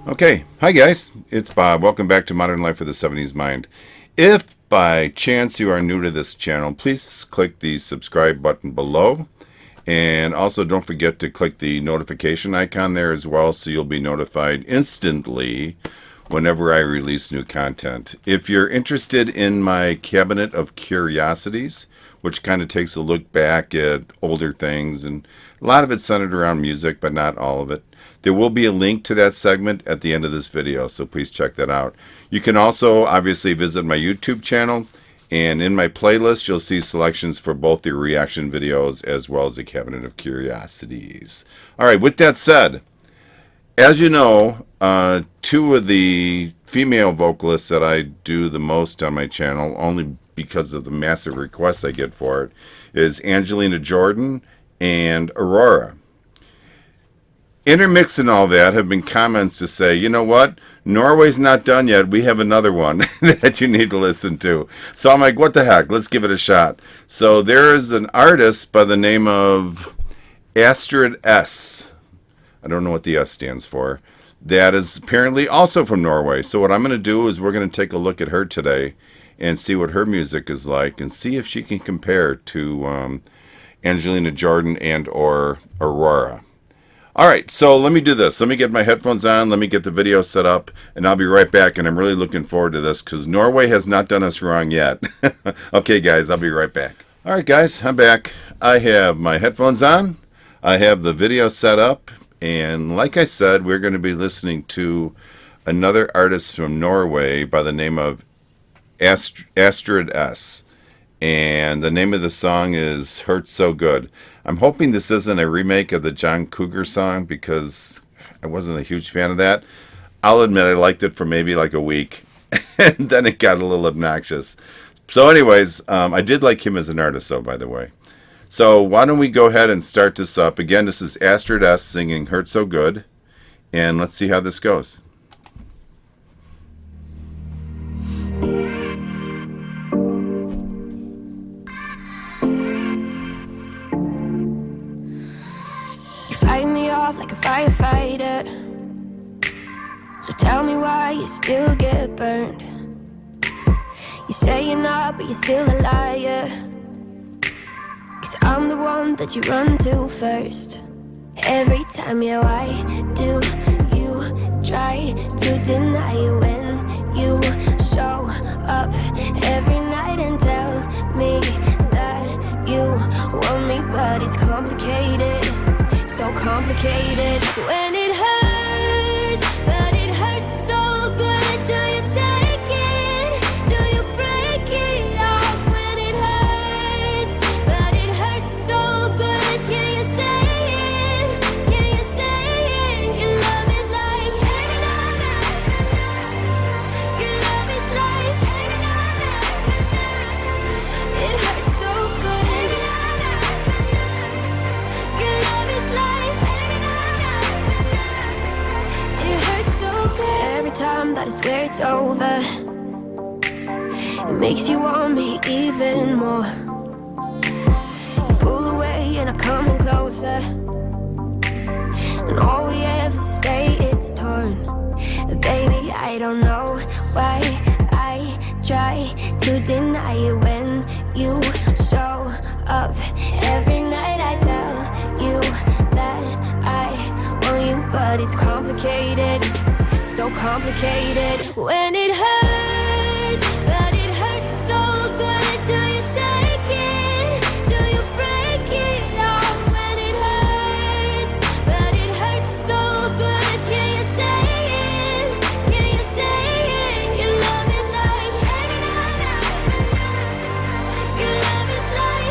Okay, hi guys, it's Bob. Welcome back to Modern Life with the 70's Mind. If by chance you are new to this channel, please click the subscribe button below. And also don't forget to click the notification icon there as well so you'll be notified instantly whenever I release new content. If you're interested in my cabinet of curiosities, which kind of takes a look back at older things, and a lot of it's centered around music, but not all of it. There will be a link to that segment at the end of this video, so please check that out. You can also obviously visit my YouTube channel, and in my playlist you'll see selections for both the reaction videos as well as the cabinet of curiosities. Alright, with that said, as you know, two of the female vocalists that I do the most on my channel, only because of the massive requests I get for it, is Angelina Jordan and Aurora. Intermixed in all that have been comments to say, you know what, Norway's not done yet, we have another one that you need to listen to. So I'm like, what the heck, let's give it a shot. So there's an artist by the name of Astrid S. I don't know what the S stands for. That is apparently also from Norway. So what I'm going to do is we're going to take a look at her today and see what her music is like and see if she can compare to Angelina Jordan and or Aurora. Alright, so let me do this. Let me get my headphones on, let me get the video set up, and I'll be right back, and I'm really looking forward to this, because Norway has not done us wrong yet. Okay, guys, I'll be right back. Alright, guys, I'm back. I have my headphones on, I have the video set up, and like I said, we're going to be listening to another artist from Norway by the name of Astrid S. And the name of the song is Hurt So Good. I'm hoping this isn't a remake of the John Cougar song because I wasn't a huge fan of that. I'll admit I liked it for maybe like a week and then it got a little obnoxious. So anyways, I did like him as an artist though, by the way. So why don't we go ahead and start this up. Again, this is Astrid S singing Hurt So Good. And let's see how this goes. Fight me off like a firefighter. So tell me why you still get burned. You say you're not, but you're still a liar. 'Cause I'm the one that you run to first. Every time, yeah, why do you try to deny it when you show up every night and tell me that you want me, but it's complicated. So complicated when it hurts, but it hurts so good. Do you take it? Do you break it off when it hurts? But it hurts so good. Can you say it? Can you say it? Your love is like your love is like it hurts so good. Your love is like time that I swear it's over, it makes you want me even more. You pull away and I'm coming closer, and all we ever say is torn. Baby, I don't know why I try to deny it when you show up every night. I tell you that I want you, but it's complicated. So complicated when it hurts, but it hurts so good. Do you take it? Do you break it off when it hurts? But it hurts so good. Can you say it? Can you say it? Your love is like your love is like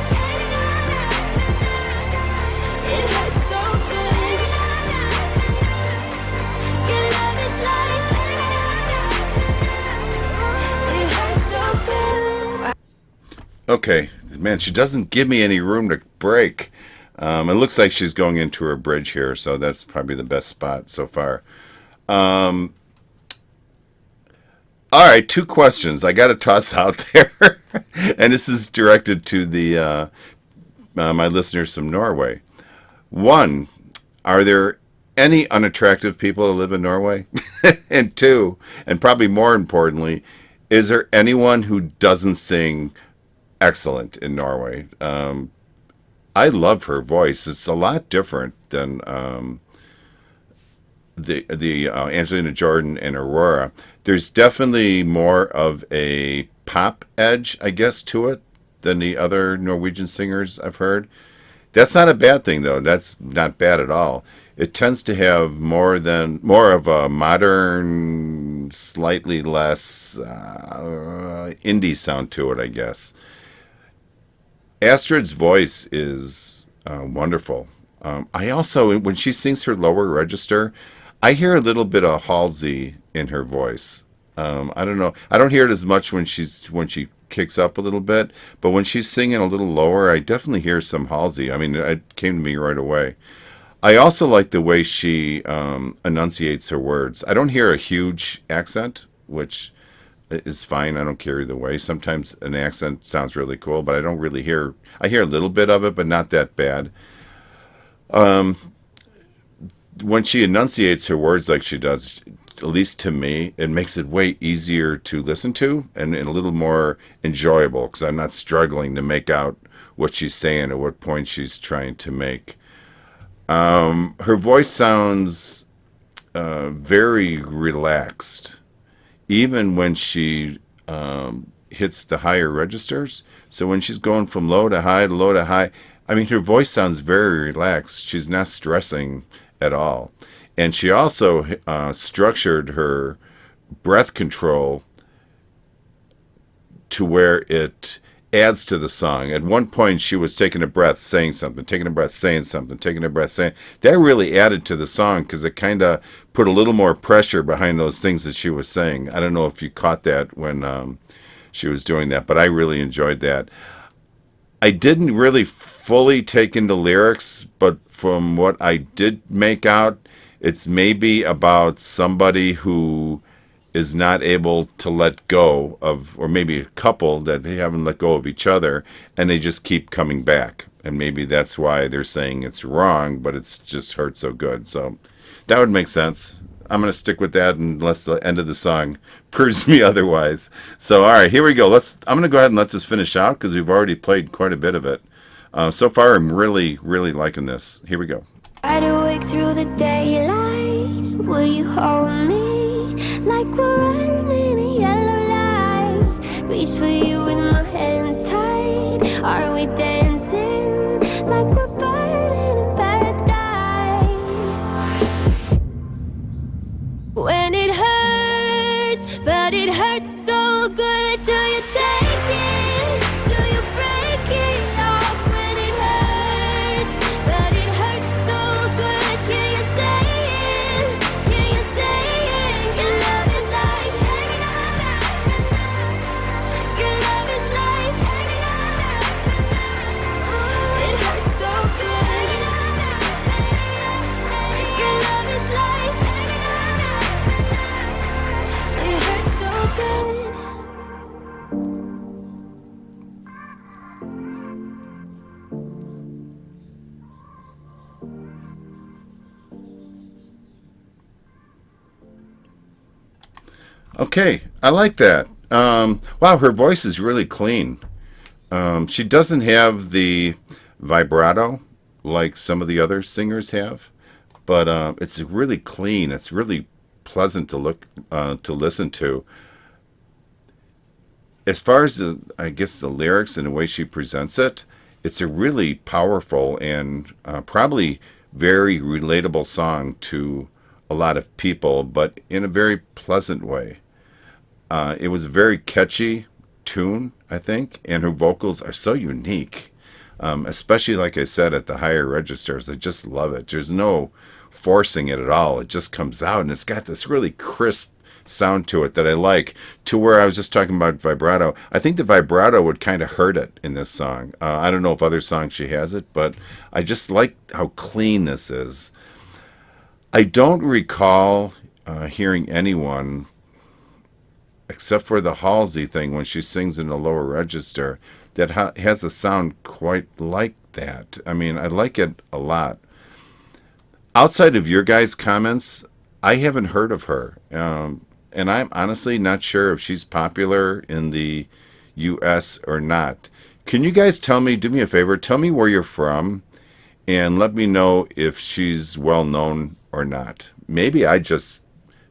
it hurts so good. Your love is like Okay, man, she doesn't give me any room to break. It looks like she's going into her bridge here, so that's probably the best spot so far. All right, two questions I got to toss out there, and this is directed to the my listeners from Norway. One, are there any unattractive people that live in Norway? And two, and probably more importantly, is there anyone who doesn't sing excellent in Norway? I love her voice. It's a lot different than the Angelina Jordan and Aurora. There's definitely more of a pop edge, I guess, to it than the other Norwegian singers I've heard. That's not a bad thing, though. That's not bad at all. It tends to have more of a modern, slightly less indie sound to it, I guess. Astrid's voice is wonderful. I also, when she sings her lower register, I hear a little bit of Halsey in her voice. I don't know. I don't hear it as much when she kicks up a little bit, but when she's singing a little lower, I definitely hear some Halsey. I mean, it came to me right away. I also like the way she enunciates her words. I don't hear a huge accent, which is fine. I don't care either way. Sometimes an accent sounds really cool, but I don't really hear. I hear a little bit of it, but not that bad. When she enunciates her words like she does, at least to me, it makes it way easier to listen to and a little more enjoyable because I'm not struggling to make out what she's saying or what point she's trying to make. Her voice sounds very relaxed, even when she hits the higher registers. So when she's going from low to high to low to high, I mean, her voice sounds very relaxed. She's not stressing at all. And she also structured her breath control to where it adds to the song. At one point, she was taking a breath, saying something, taking a breath, saying something, taking a breath, saying. That really added to the song because it kind of put a little more pressure behind those things that she was saying. I don't know if you caught that when she was doing that, but I really enjoyed that. I didn't really fully take in the lyrics, but from what I did make out, it's maybe about somebody who is not able to let go of, or maybe a couple that they haven't let go of each other, and they just keep coming back. And maybe that's why they're saying it's wrong, but it's just hurt so good. So that would make sense. I'm going to stick with that unless the end of the song proves me otherwise. So, all right, here we go. I'm going to go ahead and let this finish out because we've already played quite a bit of it. So far, I'm really, really liking this. Here we go. I'd awake through the daylight. Will you hold me like we're running a yellow light? Reach for you with my hands tied. Are we dancing like we're burning in paradise? When it hurts, but it hurts so good. Do you take it? Do you break it off when it hurts? But it hurts so good. Can you say it? Can you say it? Your love is like hanging on. Your love is like hanging on. It hurts so good. Your love is like hanging on. It hurts so good. Okay, I like that. Wow, her voice is really clean. She doesn't have the vibrato like some of the other singers have, but it's really clean. It's really pleasant to listen to. As far as I guess the lyrics and the way she presents it, it's a really powerful and probably very relatable song to a lot of people, but in a very pleasant way. It was a very catchy tune, I think, and her vocals are so unique, especially, like I said, at the higher registers. I just love it. There's no forcing it at all. It just comes out, and it's got this really crisp sound to it that I like, to where I was just talking about vibrato. I think the vibrato would kind of hurt it in this song. I don't know if other songs she has it, but I just like how clean this is. I don't recall hearing anyone, except for the Halsey thing when she sings in the lower register, that has a sound quite like that. I mean, I like it a lot. Outside of your guys' comments, I haven't heard of her. And I'm honestly not sure if she's popular in the U.S. or not. Can you guys tell me, do me a favor, tell me where you're from and let me know if she's well known or not. Maybe I just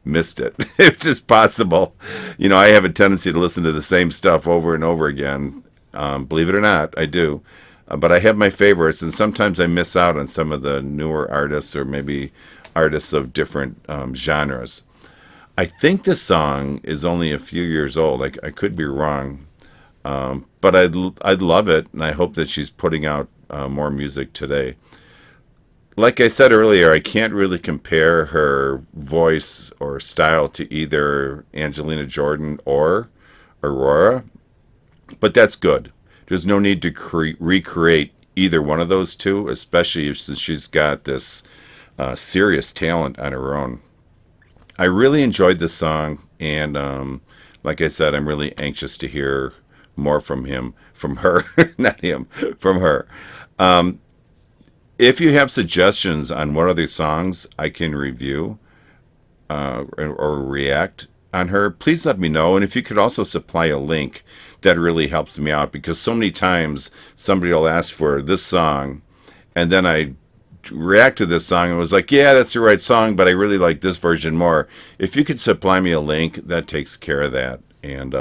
missed it. It's just possible. You know, I have a tendency to listen to the same stuff over and over again. Believe it or not, I do. But I have my favorites, and sometimes I miss out on some of the newer artists or maybe artists of different genres. I think this song is only a few years old. I could be wrong, but I'd love it, and I hope that she's putting out more music today. Like I said earlier, I can't really compare her voice or style to either Angelina Jordan or Aurora, but that's good. There's no need to recreate either one of those two, especially since she's got this serious talent on her own. I really enjoyed this song, and like I said, I'm really anxious to hear more from her, not him, from her. If you have suggestions on what other songs I can review or react on her, please let me know. And if you could also supply a link, that really helps me out, because so many times somebody will ask for this song, and then I react to this song and was like, yeah, that's the right song, but I really like this version more. If you could supply me a link, that takes care of that. And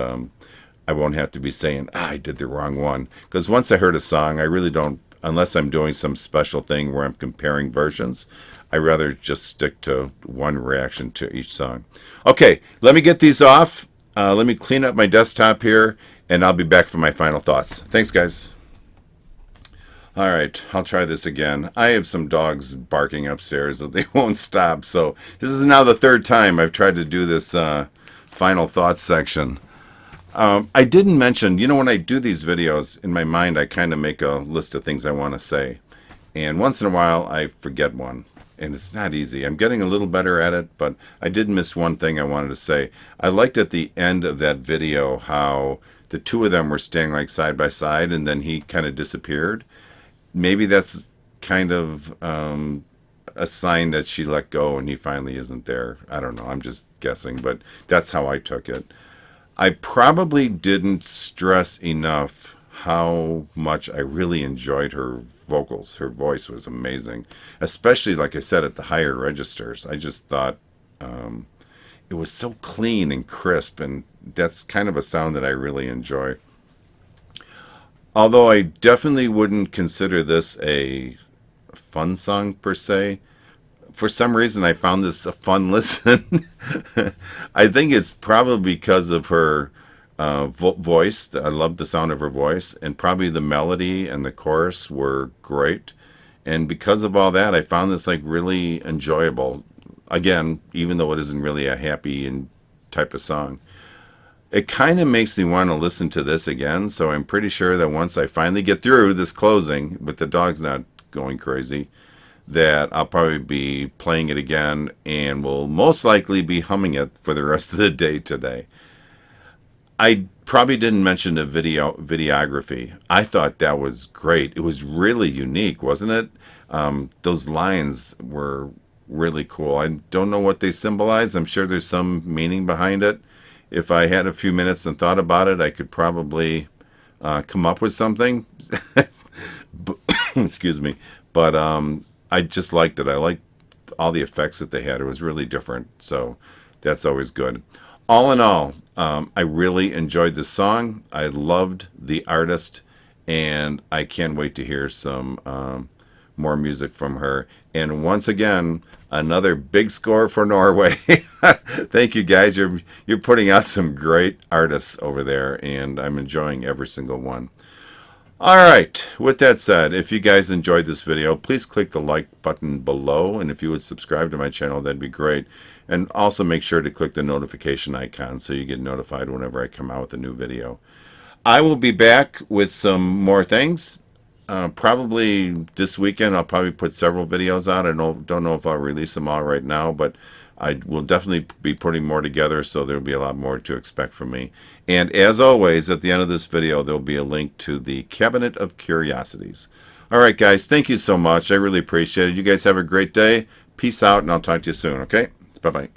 I won't have to be saying, I did the wrong one. Because once I heard a song, I really don't, unless I'm doing some special thing where I'm comparing versions, I rather just stick to one reaction to each song. Okay, let me get these off. Let me clean up my desktop here, and I'll be back for my final thoughts. Thanks, guys. All right, I'll try this again. I have some dogs barking upstairs that they won't stop. So this is now the third time I've tried to do this final thoughts section. I didn't mention, you know, when I do these videos, in my mind, I kind of make a list of things I want to say. And once in a while, I forget one. And it's not easy. I'm getting a little better at it, but I did miss one thing I wanted to say. I liked at the end of that video how the two of them were standing like side by side, and then he kind of disappeared. Maybe that's kind of a sign that she let go and he finally isn't there. I don't know. I'm just guessing, but that's how I took it. I probably didn't stress enough how much I really enjoyed her vocals. Her voice was amazing, especially, like I said, at the higher registers. I just thought it was so clean and crisp, and that's kind of a sound that I really enjoy. Although I definitely wouldn't consider this a fun song per se, for some reason I found this a fun listen. I think it's probably because of her voice. I love the sound of her voice, and probably the melody and the chorus were great. And because of all that, I found this like really enjoyable. Again, even though it isn't really a happy and type of song. It kind of makes me want to listen to this again, so I'm pretty sure that once I finally get through this closing, with the dogs not going crazy, that I'll probably be playing it again and will most likely be humming it for the rest of the day today. I probably didn't mention the videography. I thought that was great. It was really unique, wasn't it? Those lines were really cool. I don't know what they symbolize. I'm sure there's some meaning behind it. If I had a few minutes and thought about it, I could probably come up with something. Excuse me. But I just liked it. I liked all the effects that they had. It was really different. So that's always good. All in all, I really enjoyed this song. I loved the artist, and I can't wait to hear some more music from her. And once again, another big score for Norway. Thank you, guys. You're putting out some great artists over there, and I'm enjoying every single one. All right. With that said, if you guys enjoyed this video, please click the like button below, and if you would subscribe to my channel, that'd be great. And also make sure to click the notification icon so you get notified whenever I come out with a new video. I will be back with some more things. Probably this weekend. I'll probably put several videos out. I don't know if I'll release them all right now, but I will definitely be putting more together, so there'll be a lot more to expect from me. And as always, at the end of this video, there'll be a link to the Cabinet of Curiosities. All right, guys, thank you so much. I really appreciate it. You guys have a great day. Peace out, and I'll talk to you soon, okay? Bye-bye.